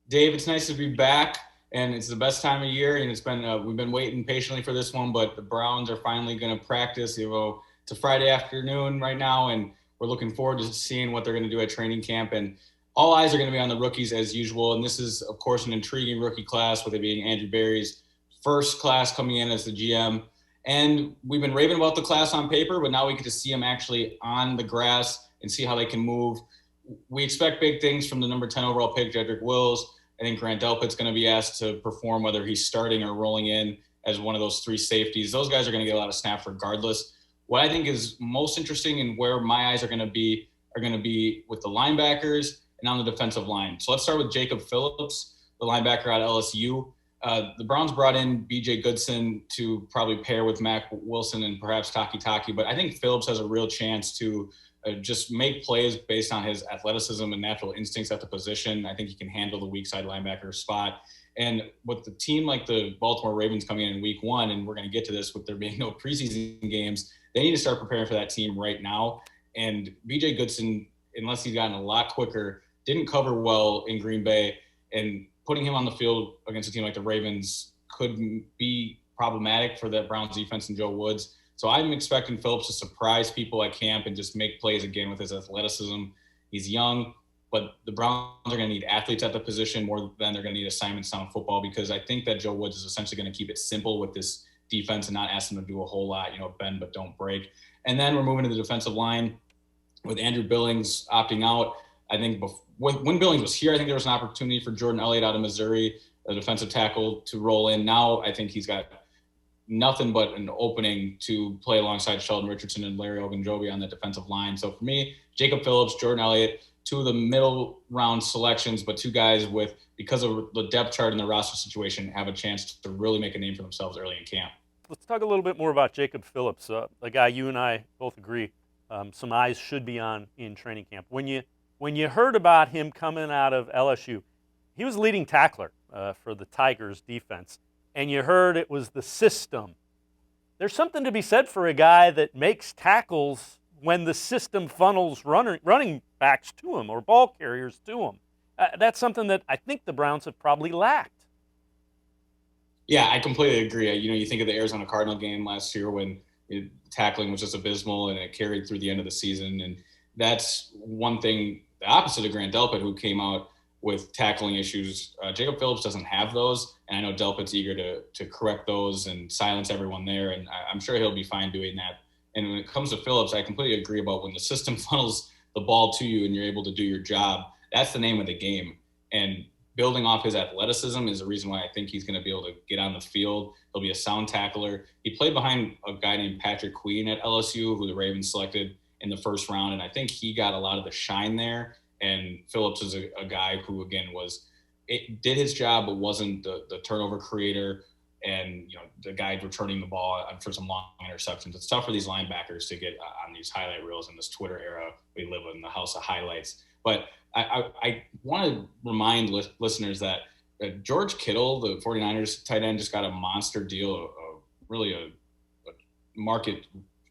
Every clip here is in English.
Dave, it's nice to be back, and it's the best time of year, and it's been we've been waiting patiently for this one, but the Browns are finally going to practice. It's a Friday afternoon right now, and we're looking forward to seeing what they're going to do at training camp. And all eyes are going to be on the rookies as usual, and this is, of course, an intriguing rookie class, with it being Andrew Berry's first class coming in as the GM. And we've been raving about the class on paper, but now we get to see them actually on the grass and see how they can move. We expect big things from the number 10 overall pick, Jedrick Wills. I think Grant Delpit's going to be asked to perform, whether he's starting or rolling in as one of those three safeties. Those guys are going to get a lot of snaps regardless. What I think is most interesting and where my eyes are going to be with the linebackers and on the defensive line. So let's start with Jacob Phillips, the linebacker out of LSU. The Browns brought in B.J. Goodson to probably pair with Mac Wilson and perhaps Taki, but I think Phillips has a real chance to just make plays based on his athleticism and natural instincts at the position. I think he can handle the weak side linebacker spot. And with the team like the Baltimore Ravens coming in week one, and we're going to get to this with there being no preseason games, they need to start preparing for that team right now. And B.J. Goodson, unless he's gotten a lot quicker, didn't cover well in Green Bay, and putting him on the field against a team like the Ravens could be problematic for the Browns defense and Joe Woods. So I'm expecting Phillips to surprise people at camp and just make plays again with his athleticism. He's young, but the Browns are going to need athletes at the position more than they're going to need assignments on football, because I think that Joe Woods is essentially going to keep it simple with this defense and not ask them to do a whole lot, bend but don't break. And then we're moving to the defensive line with Andrew Billings opting out. I think when Billings was here, I think there was an opportunity for Jordan Elliott out of Missouri, a defensive tackle, to roll in. Now I think he's got nothing but an opening to play alongside Sheldon Richardson and Larry Ogunjobi on the defensive line. So for me, Jacob Phillips, Jordan Elliott, two of the middle round selections, but two guys with, because of the depth chart and the roster situation, have a chance to really make a name for themselves early in camp. Let's talk a little bit more about Jacob Phillips, a guy you and I both agree some eyes should be on in training camp. When you heard about him coming out of LSU, he was leading tackler for the Tigers defense, and you heard it was the system. There's something to be said for a guy that makes tackles when the system funnels running backs to him or ball carriers to him. That's something that I think the Browns have probably lacked. Yeah, I completely agree. You think of the Arizona Cardinal game last year when tackling was just abysmal and it carried through the end of the season. And that's one thing, the opposite of Grant Delpit, who came out with tackling issues. Jacob Phillips doesn't have those, and I know Delpit's eager to correct those and silence everyone there, and I'm sure he'll be fine doing that. And when it comes to Phillips, I completely agree about when the system funnels the ball to you and you're able to do your job, that's the name of the game. And building off his athleticism is the reason why I think he's going to be able to get on the field. He'll be a sound tackler. He played behind a guy named Patrick Queen at LSU, who the Ravens selected in the first round, and I think he got a lot of the shine there. And Phillips is a guy who, again, did his job, but wasn't the turnover creator and the guy returning the ball for some long interceptions. It's tough for these linebackers to get on these highlight reels in this Twitter era. We live in the house of highlights. But I want to remind listeners that George Kittle, the 49ers tight end, just got a monster deal, really a market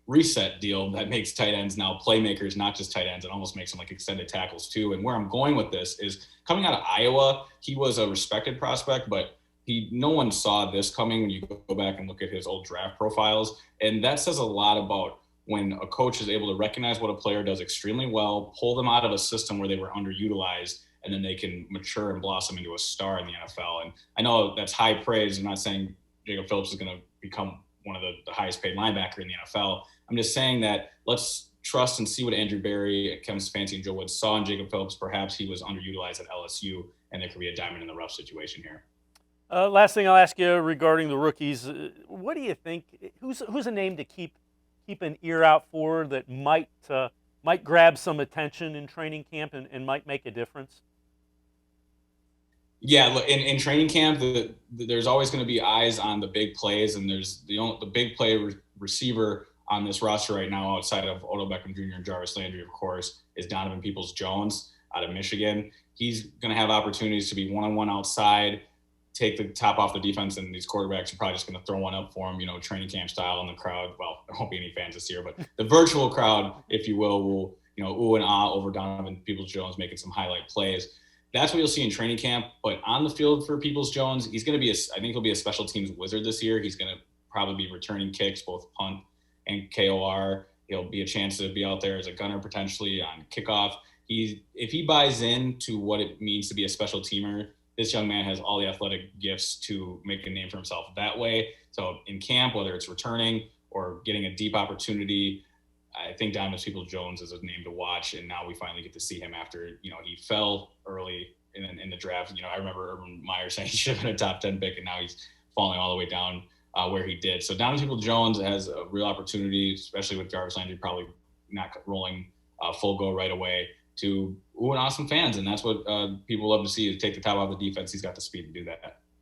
reset deal that makes tight ends now playmakers, not just tight ends. It almost makes them like extended tackles too. And where I'm going with this is, coming out of Iowa, he was a respected prospect, but no one saw this coming when you go back and look at his old draft profiles. And that says a lot about when a coach is able to recognize what a player does extremely well, pull them out of a system where they were underutilized, and then they can mature and blossom into a star in the NFL. And I know that's high praise. I'm not saying Jacob Phillips is going to become one of the highest paid linebacker in the NFL. I'm just saying that let's trust and see what Andrew Berry, Kevin Stefanski, and Joe Woods saw in Jacob Phillips. Perhaps he was underutilized at LSU, and there could be a diamond in the rough situation here. Last thing I'll ask you regarding the rookies, what do you think? Who's a name to keep an ear out for that might grab some attention in training camp and might make a difference? Yeah, in training camp, there's always going to be eyes on the big plays, and there's the big play receiver on this roster right now, outside of Odell Beckham Jr. and Jarvis Landry, of course, is Donovan Peoples-Jones out of Michigan. He's going to have opportunities to be one-on-one outside, take the top off the defense, and these quarterbacks are probably just going to throw one up for him, training camp style in the crowd. Well, there won't be any fans this year, but the virtual crowd, if you will ooh and ah over Donovan Peoples-Jones making some highlight plays. that's what you'll see in training camp. But on the field for Peoples-Jones, he's going to be, I think he'll be a special teams wizard this year. He's going to probably be returning kicks, both punt and KOR. He'll be a chance to be out there as a gunner potentially on kickoff. If he buys into what it means to be a special teamer, this young man has all the athletic gifts to make a name for himself that way. So in camp, whether it's returning or getting a deep opportunity, I think Donovan Peoples-Jones is a name to watch, and now we finally get to see him after, he fell early in the draft. I remember Urban Meyer saying he should have been a top 10 pick, and now he's falling all the way down where he did. So Donovan Peoples-Jones has a real opportunity, especially with Jarvis Landry probably not rolling full go right away, to ooh and awesome fans, and that's what people love to see, is take the top off the defense. He's got the speed to do that.